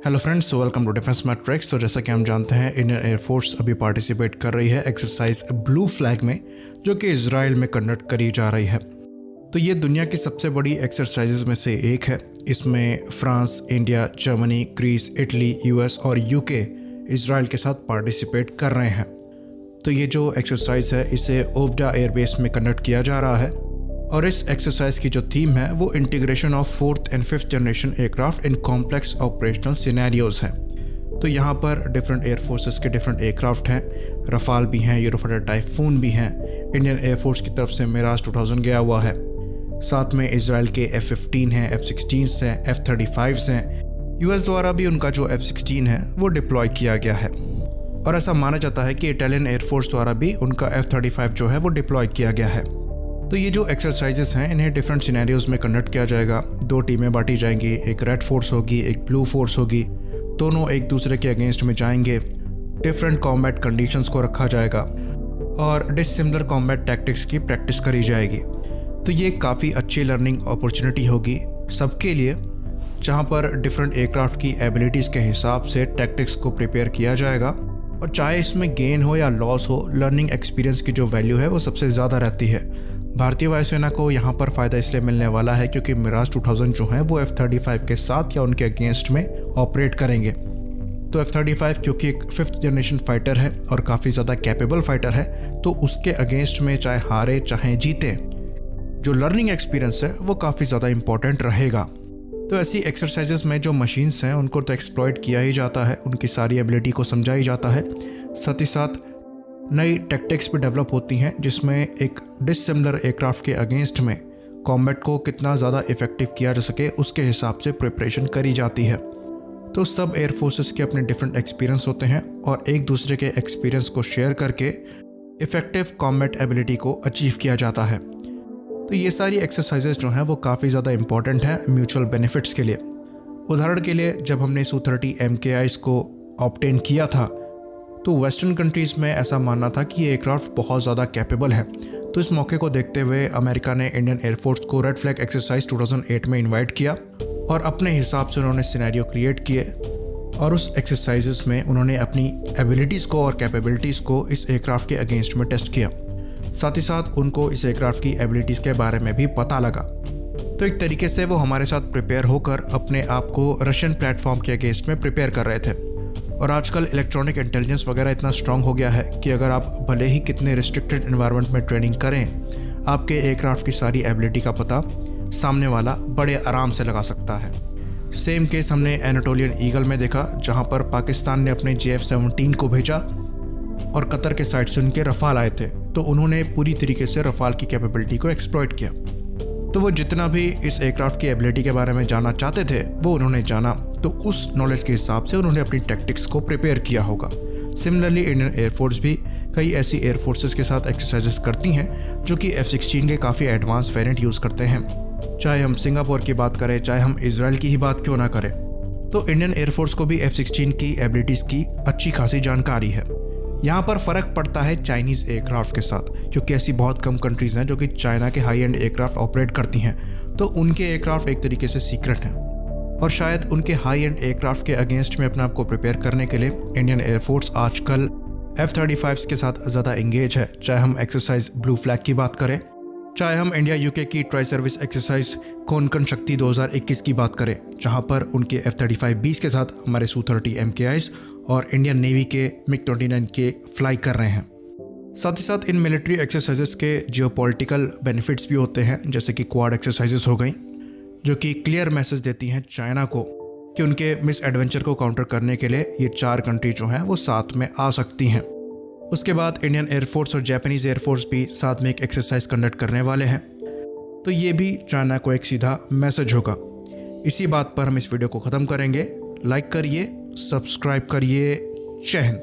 Hello friends, welcome to defence matrix. तो जैसा कि हम जानते हैं, इंडियन एयरफोर्स अभी पार्टिसिपेट कर रही है एक्सरसाइज ब्लू फ्लैग में, जो कि इजराइल में कंडक्ट करी जा रही है। तो ये दुनिया की सबसे बड़ी एक्सरसाइजेज में से एक है। इसमें France, India, Germany, Greece, Italy, US और यूके इजराइल के साथ पार्टिसिपेट कर रहे हैं। तो ये जो एक्सरसाइज है इसे ओवडा एयरबेस में कंडक्ट किया जा रहा है और इस एक्सरसाइज की जो थीम है वो integration of 4th and 5th generation aircraft in complex operational scenarios है। तो यहाँ पर डिफरेंट एयरफोर्सेस के डिफरेंट एयरक्राफ्ट हैं। रफाल भी हैं, यूरोफाइटर टाइफून भी हैं। इंडियन एयरफोर्स की तरफ से मिराज 2000 गया हुआ है। साथ में इजराइल के F-15 हैं, F-16 हैं, F-35 हैं। यूएस द्वारा भी उनका जो F-16 है वो डिप्लॉय किया गया है और ऐसा माना जाता है कि इटालियन एयरफोर्स द्वारा भी उनका F-35 जो है वो डिप्लॉय किया गया है। तो ये जो एक्सरसाइजेस हैं इन्हें डिफरेंट सिनेरियोज में कंडक्ट किया जाएगा। 2 टीमें बांटी जाएंगी, एक रेड फोर्स होगी, एक ब्लू फोर्स होगी। दोनों एक दूसरे के अगेंस्ट में जाएंगे। डिफरेंट कॉम्बैट कंडीशंस को रखा जाएगा और डिसिमिलर कॉम्बैट टैक्टिक्स की प्रैक्टिस करी जाएगी। तो ये काफ़ी अच्छी लर्निंग अपॉर्चुनिटी होगी सबके लिए, जहाँ पर डिफरेंट एयरक्राफ्ट की एबिलिटीज़ के हिसाब से टैक्टिक्स को प्रिपेयर किया जाएगा। और चाहे इसमें गेन हो या लॉस हो, लर्निंग एक्सपीरियंस की जो वैल्यू है वो सबसे ज़्यादा रहती है। भारतीय वायुसेना को यहाँ पर फ़ायदा इसलिए मिलने वाला है क्योंकि मिराज 2000 जो है वो F-35 के साथ या उनके अगेंस्ट में ऑपरेट करेंगे। तो F-35 क्योंकि एक 5th जनरेशन फाइटर है और काफ़ी ज़्यादा कैपेबल फाइटर है, तो उसके अगेंस्ट में चाहे हारे चाहे जीते, जो लर्निंग एक्सपीरियंस है वो काफ़ी ज़्यादा इंपॉर्टेंट रहेगा। तो ऐसी एक्सरसाइजेस में जो मशीन्स हैं उनको तो एक्सप्लॉइट किया ही जाता है, उनकी सारी एबिलिटी को समझा ही जाता है। साथ ही साथ नई टैक्टिक्स भी डेवलप होती हैं जिसमें एक डिसिमिलर एयरक्राफ्ट के अगेंस्ट में कॉम्बैट को कितना ज़्यादा इफेक्टिव किया जा सके उसके हिसाब से प्रिपरेशन करी जाती है। तो सब एयर फोर्सेस के अपने डिफरेंट एक्सपीरियंस होते हैं और एक दूसरे के एक्सपीरियंस को शेयर करके इफेक्टिव कॉम्बैट एबिलिटी को अचीव किया जाता है। तो ये सारी एक्सरसाइजेज जो हैं वो काफ़ी ज़्यादा इंपॉर्टेंट हैं म्यूचुअल बेनिफिट्स के लिए। उदाहरण के लिए जब हमने Su-30 MKIs को ऑब्टेन किया था तो वेस्टर्न कंट्रीज़ में ऐसा मानना था कि ये एयरक्राफ्ट बहुत ज़्यादा कैपेबल है। तो इस मौके को देखते हुए अमेरिका ने इंडियन एयरफोर्स को रेड फ्लैग एक्सरसाइज 2008 में इनवाइट किया और अपने हिसाब से उन्होंने सिनेरियो क्रिएट किए और उस एक्सरसाइजेस में उन्होंने अपनी एबिलिटीज़ को और कैपेबिलिटीज़ को इस एयरक्राफ्ट के अगेंस्ट में टेस्ट किया। साथ ही साथ उनको इस एयरक्राफ्ट की एबिलिटीज़ के बारे में भी पता लगा। तो एक तरीके से वो हमारे साथ प्रिपेयर होकर अपने आप को रशियन प्लेटफॉर्म के अगेंस्ट में प्रिपेयर कर रहे थे। और आजकल इलेक्ट्रॉनिक इंटेलिजेंस वगैरह इतना स्ट्रांग हो गया है कि अगर आप भले ही कितने रिस्ट्रिक्टेड एनवायरनमेंट में ट्रेनिंग करें, आपके एयरक्राफ्ट की सारी एबिलिटी का पता सामने वाला बड़े आराम से लगा सकता है। सेम केस हमने एनाटोलियन ईगल में देखा, जहां पर पाकिस्तान ने अपने JF-17 को भेजा और कतर के साइड से उनके रफाल आए थे, तो उन्होंने पूरी तरीके से रफाल की कैपेबिलिटी को एक्सप्लॉइट किया। तो वो जितना भी इस एयरक्राफ्ट की एबिलिटी के बारे में जानना चाहते थे वो उन्होंने जाना, तो उस नॉलेज के हिसाब से उन्होंने अपनी टैक्टिक्स को प्रिपेयर किया होगा। सिमिलरली इंडियन एयरफोर्स भी कई ऐसी एयरफोर्सेस के साथ एक्सरसाइजेस करती हैं जो कि F-16 के काफ़ी एडवांस वेरिएंट यूज़ करते हैं। चाहे हम सिंगापुर की बात करें, चाहे हम इजराइल की ही बात क्यों ना करें, तो इंडियन एयरफोर्स को भी F-16 की एबिलिटीज़ की अच्छी खासी जानकारी है। यहाँ पर फ़र्क पड़ता है चाइनीज़ एयरक्राफ्ट के साथ, क्योंकि ऐसी बहुत कम कंट्रीज़ हैं जो कि चाइना के हाई एंड एयरक्राफ्ट ऑपरेट करती हैं। तो उनके एयरक्राफ्ट एक तरीके से सीक्रेट हैं और शायद उनके हाई एंड एयरक्राफ्ट के अगेंस्ट में अपने आप को प्रिपेयर करने के लिए इंडियन एयरफोर्स आजकल F-35 के साथ ज़्यादा इंगेज है। चाहे हम एक्सरसाइज ब्लू फ्लैग की बात करें, चाहे हम इंडिया यूके की ट्राई सर्विस एक्सरसाइज कोंकण शक्ति 2021 की बात करें, जहाँ पर उनके F-35B के साथ हमारे Su-30 MKIs और इंडियन नेवी के MiG-29 के फ्लाई कर रहे हैं। साथ ही साथ इन मिलिट्री एक्सरसाइजेस के जियोपॉलिटिकल बेनिफिट्स भी होते हैं, जैसे कि क्वाड एक्सरसाइजेस हो गई, जो कि क्लियर मैसेज देती हैं चाइना को कि उनके मिस एडवेंचर को काउंटर करने के लिए ये 4 कंट्री जो हैं वो साथ में आ सकती हैं। उसके बाद इंडियन एयरफोर्स और जापानीज़ एयरफोर्स भी साथ में एक एक्सरसाइज कंडक्ट करने वाले हैं। तो ये भी चाइना को एक सीधा मैसेज होगा। इसी बात पर हम इस वीडियो को ख़त्म करेंगे। लाइक करिए, सब्सक्राइब करिए। जय हिंद।